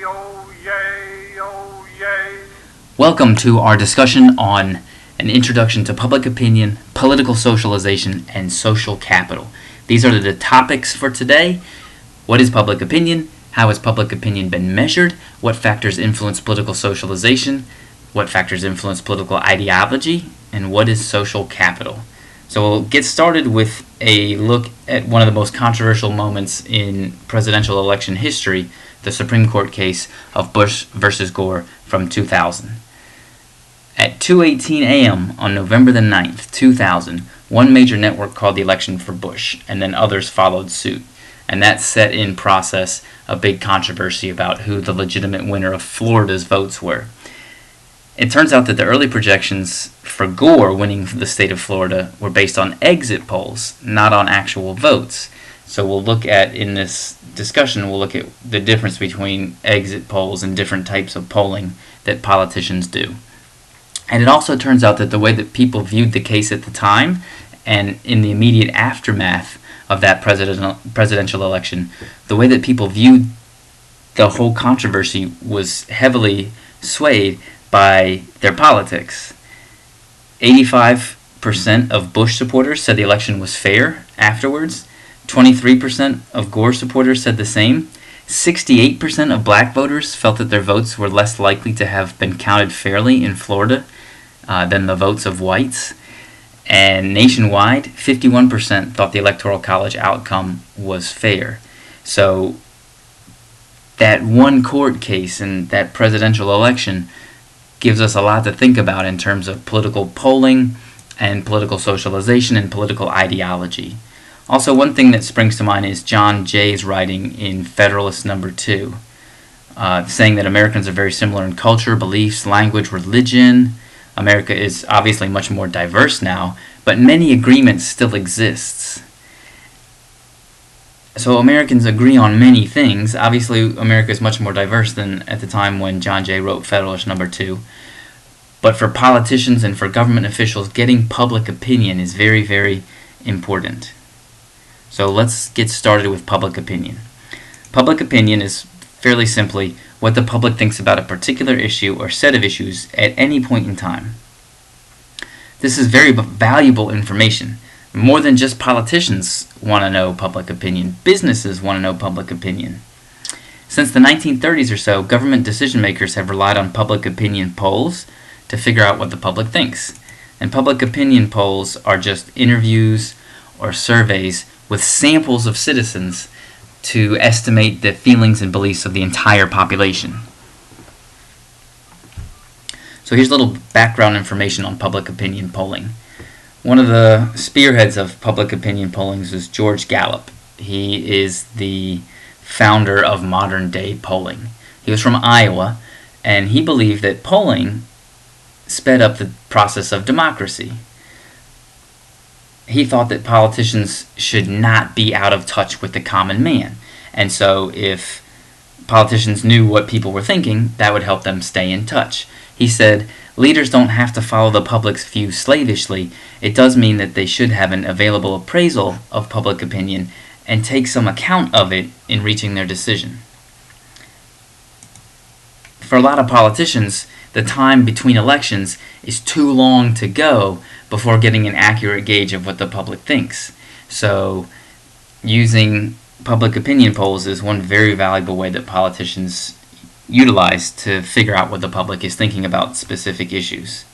oh yay, oh yay. Welcome to our discussion on an introduction to public opinion, political socialization, and social capital. These are the topics for today. What is public opinion? How has public opinion been measured? What factors influence political socialization? What factors influence political ideology? And what is social capital? So we'll get started with a look at one of the most controversial moments in presidential election history, the Supreme Court case of Bush versus Gore from 2000. At 2:18 a.m. on November the 9th, 2000, one major network called the election for Bush, and then others followed suit. And that set in process a big controversy about who the legitimate winner of Florida's votes were. It turns out that the early projections for Gore winning the state of Florida were based on exit polls, not on actual votes. So we'll look at, in this discussion, we'll look at the difference between exit polls and different types of polling that politicians do. And it also turns out that the way that people viewed the case at the time and in the immediate aftermath of that presidential election, the way that people viewed the whole controversy was heavily swayed by their politics. 85% of Bush supporters said the election was fair afterwards. 23% of Gore supporters said the same. 68% of black voters felt that their votes were less likely to have been counted fairly in Florida than the votes of whites. And nationwide, 51% thought the Electoral College outcome was fair. So that one court case and that presidential election gives us a lot to think about in terms of political polling and political socialization and political ideology. Also, one thing that springs to mind is John Jay's writing in Federalist No. 2, saying that Americans are very similar in culture, beliefs, language, religion. America is obviously much more diverse now, but many agreements still exist. So Americans agree on many things. Obviously, America is much more diverse than at the time when John Jay wrote Federalist No. 2. But for politicians and for government officials, getting public opinion is very, very important. So let's get started with public opinion. Public opinion is fairly simply what the public thinks about a particular issue or set of issues at any point in time. This is very valuable information. More than just politicians want to know public opinion. Businesses want to know public opinion. Since the 1930s or so, government decision makers have relied on public opinion polls to figure out what the public thinks. And public opinion polls are just interviews or surveys with samples of citizens to estimate the feelings and beliefs of the entire population. So here's a little background information on public opinion polling. One of the spearheads of public opinion polling is George Gallup. He is the founder of modern-day polling. He was from Iowa, and he believed that polling sped up the process of democracy. He thought that politicians should not be out of touch with the common man. And so if politicians knew what people were thinking, that would help them stay in touch. He said, leaders don't have to follow the public's view slavishly. It does mean that they should have an available appraisal of public opinion and take some account of it in reaching their decision. For a lot of politicians, the time between elections is too long to go before getting an accurate gauge of what the public thinks. So using public opinion polls is one very valuable way that politicians utilize to figure out what the public is thinking about specific issues.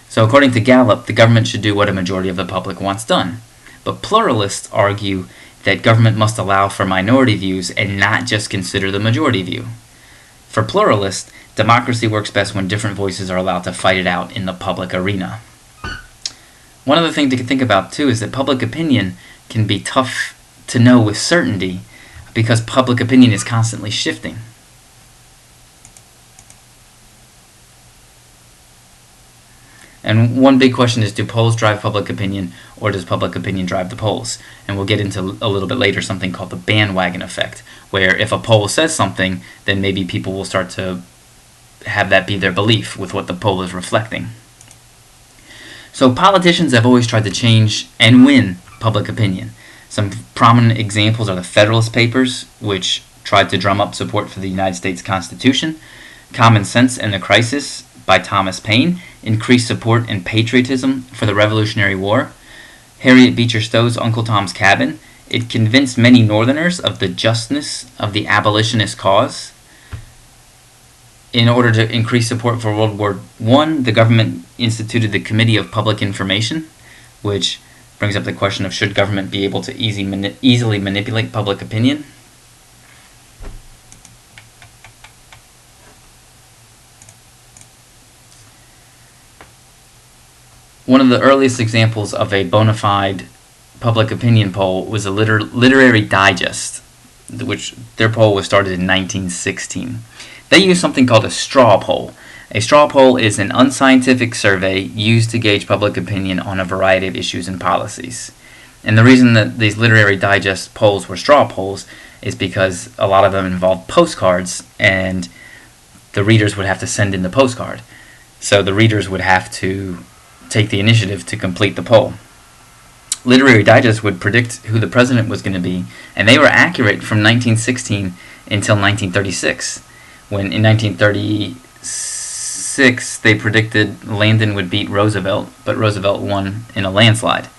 So according to Gallup, the government should do what a majority of the public wants done. But pluralists argue that government must allow for minority views and not just consider the majority view. For pluralists, democracy works best when different voices are allowed to fight it out in the public arena. One other thing to think about, too, is that public opinion can be tough to know with certainty because public opinion is constantly shifting. And one big question is, do polls drive public opinion, or does public opinion drive the polls? And we'll get into a little bit later something called the bandwagon effect, where if a poll says something, then maybe people will start to have that be their belief with what the poll is reflecting. So politicians have always tried to change and win public opinion. Some prominent examples are the Federalist Papers, which tried to drum up support for the United States Constitution. Common Sense and the Crisis by Thomas Paine increased support and patriotism for the Revolutionary War. Harriet Beecher Stowe's Uncle Tom's Cabin. It convinced many Northerners of the justness of the abolitionist cause. In order to increase support for World War I, the government instituted the Committee of Public Information, which brings up the question of should government be able to easily manipulate public opinion. One of the earliest examples of a bona fide public opinion poll was a Literary Digest, which their poll was started in 1916. They used something called a straw poll. A straw poll is an unscientific survey used to gauge public opinion on a variety of issues and policies. And the reason that these Literary Digest polls were straw polls is because a lot of them involved postcards, and the readers would have to send in the postcard. So the readers would have to take the initiative to complete the poll. Literary Digest would predict who the president was going to be, and they were accurate from 1916 until 1936, when in 1936 they predicted Landon would beat Roosevelt, but Roosevelt won in a landslide.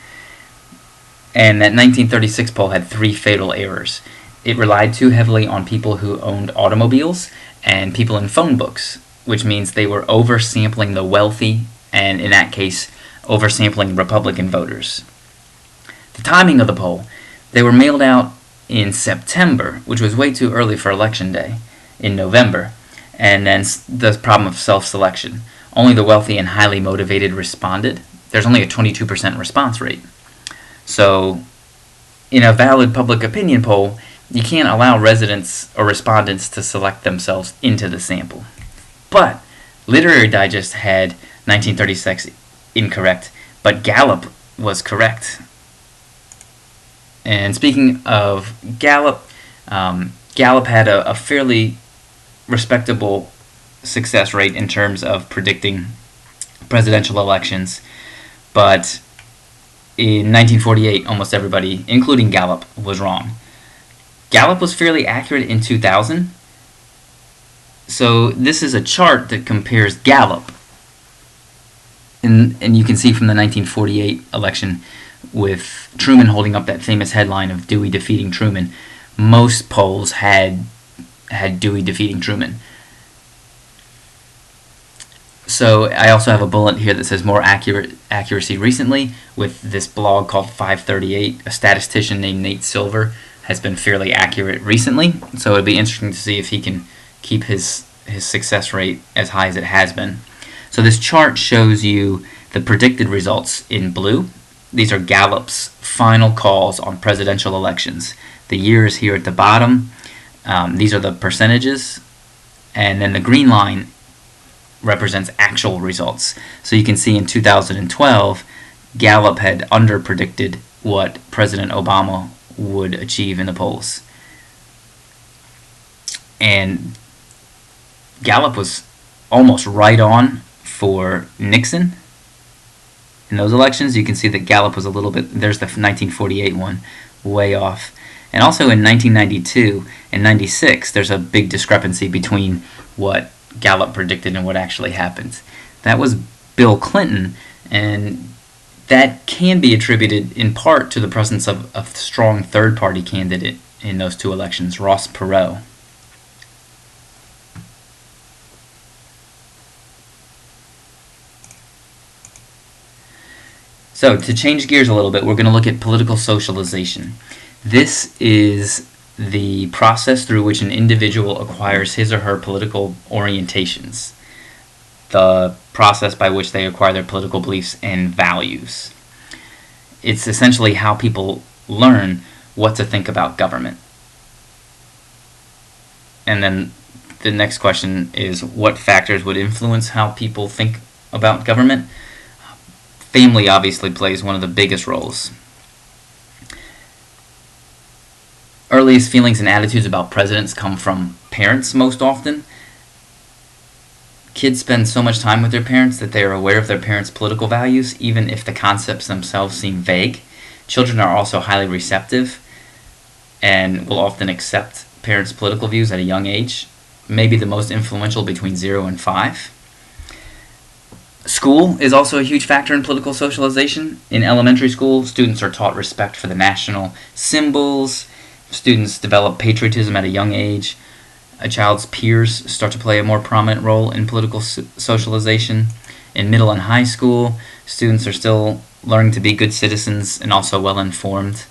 And that 1936 poll had 3 fatal errors. It relied too heavily on people who owned automobiles and people in phone books, which means they were oversampling the wealthy, and in that case, oversampling Republican voters. The timing of the poll, they were mailed out in September, which was way too early for Election Day, in November, and then the problem of self-selection. Only the wealthy and highly motivated responded. There's only a 22% response rate. So, in a valid public opinion poll, you can't allow residents or respondents to select themselves into the sample. But Literary Digest had 1936 incorrect, but Gallup was correct. And speaking of Gallup, Gallup had a fairly respectable success rate in terms of predicting presidential elections, but in 1948, almost everybody, including Gallup, was wrong. Gallup was fairly accurate in 2000. So this is a chart that compares Gallup, and you can see from the 1948 election with Truman holding up that famous headline of Dewey defeating Truman. Most polls had Dewey defeating Truman. So I also have a bullet here that says more accuracy recently with this blog called 538. A statistician named Nate Silver has been fairly accurate recently, so it'd be interesting to see if he can keep his success rate as high as it has been. So this chart shows you the predicted results in blue. These are Gallup's final calls on presidential elections. The year is here at the bottom. These are the percentages, and then the green line represents actual results. So you can see in 2012, Gallup had under-predicted what President Obama would achieve in the polls. And Gallup was almost right on for Nixon in those elections. You can see that Gallup was a little bit, there's the 1948 one, way off. And also in 1992 and 96, there's a big discrepancy between what Gallup predicted and what actually happened. That was Bill Clinton, and that can be attributed in part to the presence of a strong third-party candidate in those two elections, Ross Perot. So, to change gears a little bit, we're going to look at political socialization. This is the process through which an individual acquires his or her political orientations, the process by which they acquire their political beliefs and values. It's essentially how people learn what to think about government. And then the next question is, what factors would influence how people think about government? Family obviously plays one of the biggest roles. Earliest feelings and attitudes about presidents come from parents most often. Kids spend so much time with their parents that they are aware of their parents' political values, even if the concepts themselves seem vague. Children are also highly receptive and will often accept parents' political views at a young age, maybe the most influential between 0 and 5. School is also a huge factor in political socialization. In elementary school, students are taught respect for the national symbols. Students develop patriotism at a young age. A child's peers start to play a more prominent role in political socialization. In middle and high school, students are still learning to be good citizens and also well-informed.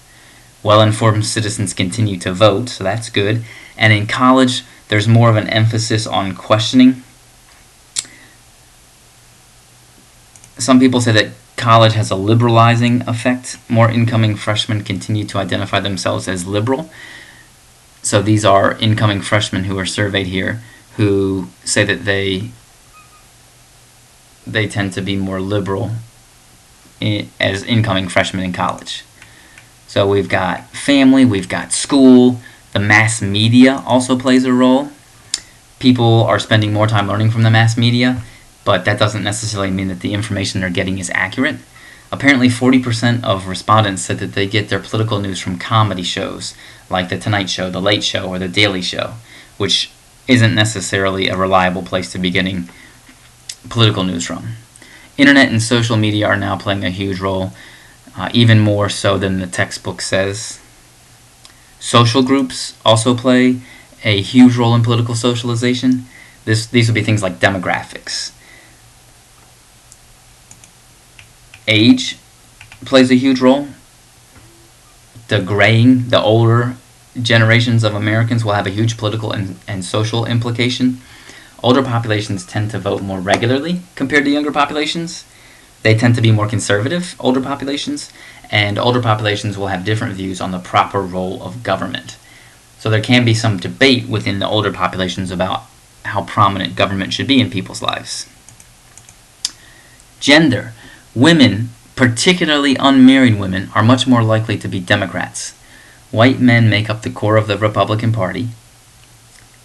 Well-informed citizens continue to vote, so that's good. And in college, there's more of an emphasis on questioning. Some people say that college has a liberalizing effect. More incoming freshmen continue to identify themselves as liberal. So these are incoming freshmen who are surveyed here who say that they tend to be more liberal as incoming freshmen in college. So we've got family, we've got school, the mass media also plays a role. People are spending more time learning from the mass media, but that doesn't necessarily mean that the information they're getting is accurate. Apparently 40% of respondents said that they get their political news from comedy shows, like The Tonight Show, The Late Show, or The Daily Show, which isn't necessarily a reliable place to be getting political news from. Internet and social media are now playing a huge role, even more so than the textbook says. Social groups also play a huge role in political socialization. These would be things like demographics. Age plays a huge role. The graying, the older generations of Americans will have a huge political and social implication. Older populations tend to vote more regularly compared to younger populations. They tend to be more conservative, older populations, and older populations will have different views on the proper role of government. So there can be some debate within the older populations about how prominent government should be in people's lives. Gender. Women, particularly unmarried women, are much more likely to be Democrats. White men make up the core of the Republican Party.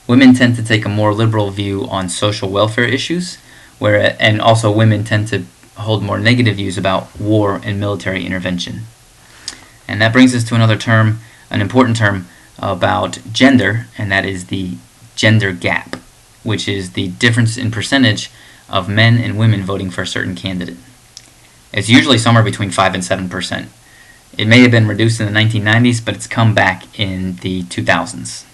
Women tend to take a more liberal view on social welfare issues, and also women tend to hold more negative views about war and military intervention. And that brings us to another term, an important term about gender, and that is the gender gap, which is the difference in percentage of men and women voting for a certain candidate. It's usually somewhere between 5 and 7%. It may have been reduced in the 1990s, but it's come back in the 2000s.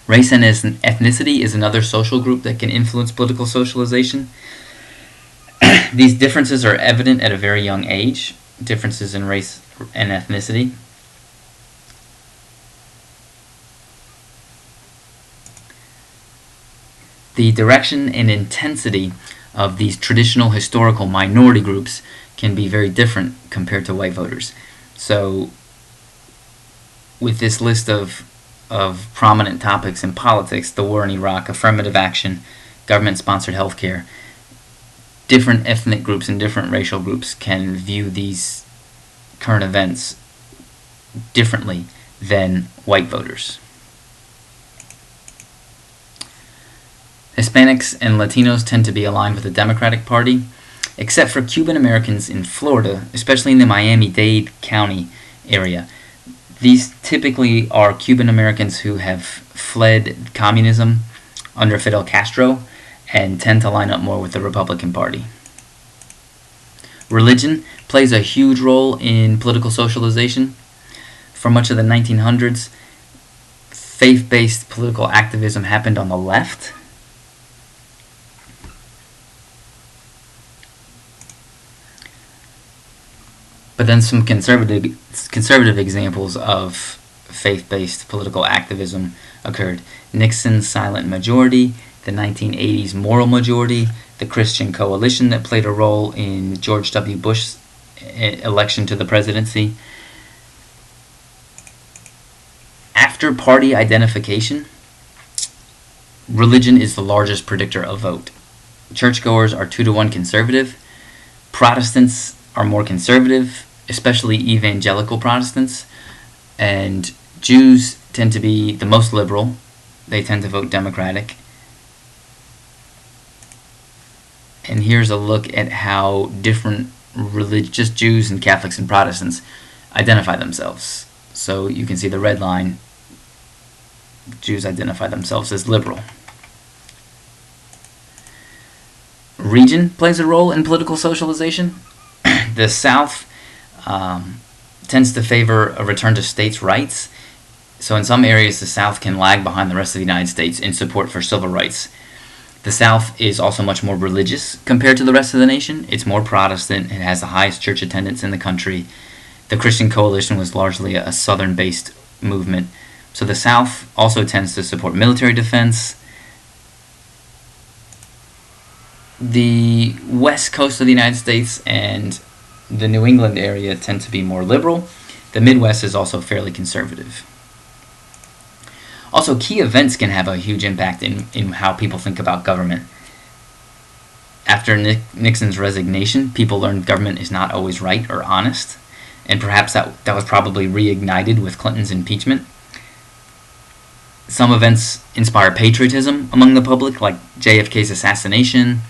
Race and ethnicity is another social group that can influence political socialization. These differences are evident at a very young age, differences in race and ethnicity. The direction and intensity of these traditional historical minority groups can be very different compared to white voters. So with this list of prominent topics in politics, the war in Iraq, affirmative action, government-sponsored healthcare, different ethnic groups and different racial groups can view these current events differently than white voters. Hispanics and Latinos tend to be aligned with the Democratic Party, except for Cuban Americans in Florida, especially in the Miami-Dade County area. These typically are Cuban Americans who have fled communism under Fidel Castro and tend to line up more with the Republican Party. Religion plays a huge role in political socialization. For much of the 1900s, faith-based political activism happened on the left. But then some conservative examples of faith-based political activism occurred. Nixon's silent majority, the 1980s moral majority, the Christian coalition that played a role in George W. Bush's election to the presidency. After party identification, religion is the largest predictor of vote. Churchgoers are 2-to-1 conservative. Protestants are more conservative, especially evangelical Protestants, and Jews tend to be the most liberal. They tend to vote Democratic. And here's a look at how different religious Jews and Catholics and Protestants identify themselves. So you can see the red line Jews identify themselves as liberal. Region plays a role in political socialization. The South tends to favor a return to states' rights. So in some areas, the South can lag behind the rest of the United States in support for civil rights. The South is also much more religious compared to the rest of the nation. It's more Protestant. It has the highest church attendance in the country. The Christian Coalition was largely a Southern-based movement. So the South also tends to support military defense. The west coast of the United States and the New England area tend to be more liberal. The Midwest is also fairly conservative. Also, key events can have a huge impact in how people think about government. After Nixon's resignation, people learned government is not always right or honest, and perhaps that was probably reignited with Clinton's impeachment. Some events inspire patriotism among the public, like JFK's assassination,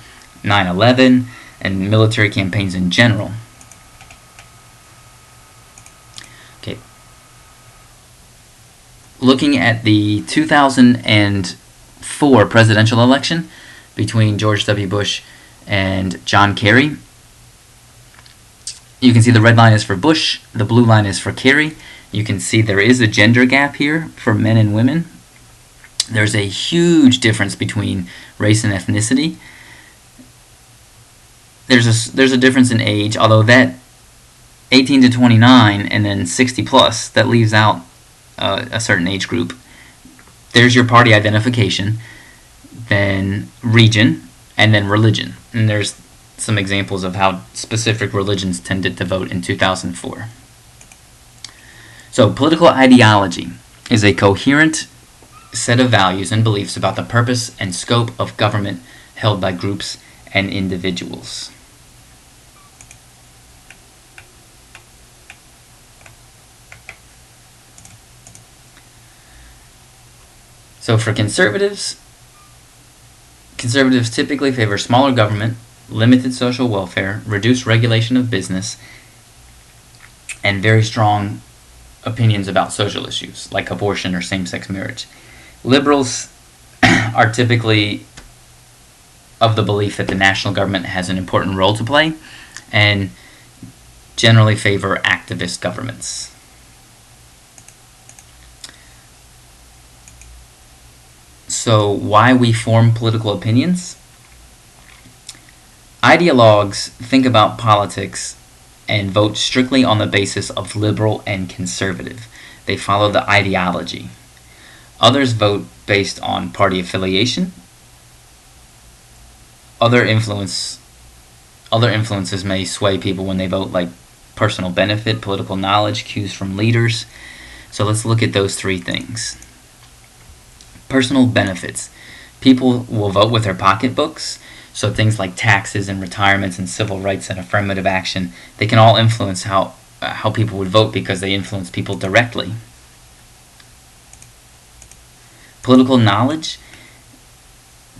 9/11, and military campaigns in general. Okay. Looking at the 2004 presidential election between George W. Bush and John Kerry, you can see the red line is for Bush, the blue line is for Kerry. You can see there is a gender gap here for men and women. There's a huge difference between race and ethnicity. There's a difference in age, although that 18 to 29 and then 60 plus, that leaves out a certain age group. There's your party identification, then region, and then religion. And there's some examples of how specific religions tended to vote in 2004. So political ideology is a coherent set of values and beliefs about the purpose and scope of government held by groups and individuals. So for conservatives typically favor smaller government, limited social welfare, reduced regulation of business, and very strong opinions about social issues like abortion or same-sex marriage. Liberals are typically of the belief that the national government has an important role to play and generally favor activist governments. So why we form political opinions? Ideologues think about politics and vote strictly on the basis of liberal and conservative. They follow the ideology. Others vote based on party affiliation. Other influences may sway people when they vote, like personal benefit, political knowledge, cues from leaders. So let's look at those three things. Personal benefits. People will vote with their pocketbooks, so things like taxes and retirements and civil rights and affirmative action, they can all influence how people would vote because they influence people directly. Political knowledge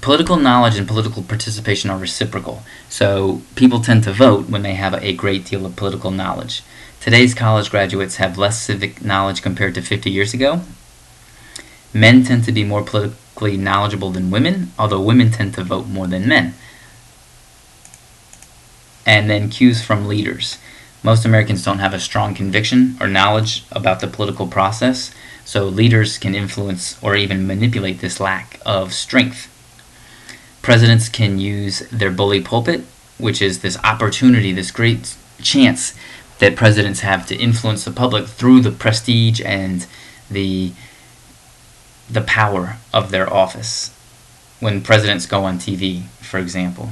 and political participation are reciprocal, so people tend to vote when they have a great deal of political knowledge. Today's college graduates have less civic knowledge compared to 50 years ago. Men tend to be more politically knowledgeable than women, although women tend to vote more than men. And then cues from leaders. Most Americans don't have a strong conviction or knowledge about the political process, so leaders can influence or even manipulate this lack of strength. Presidents can use their bully pulpit, which is this opportunity, this great chance that presidents have to influence the public through the prestige and the power of their office. When presidents go on TV, for example.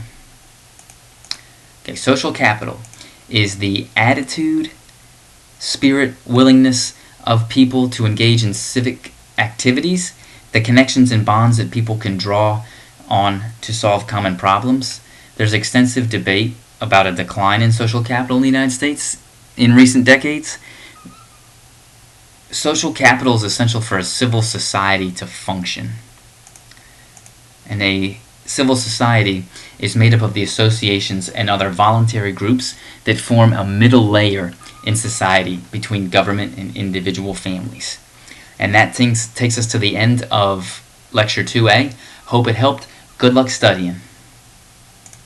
Okay, social capital is the attitude, spirit, willingness of people to engage in civic activities, the connections and bonds that people can draw on to solve common problems. There's extensive debate about a decline in social capital in the United States in recent decades. Social capital is essential for a civil society to function. And a civil society is made up of the associations and other voluntary groups that form a middle layer in society between government and individual families. And that takes us to the end of Lecture 2A. Hope it helped. Good luck studying.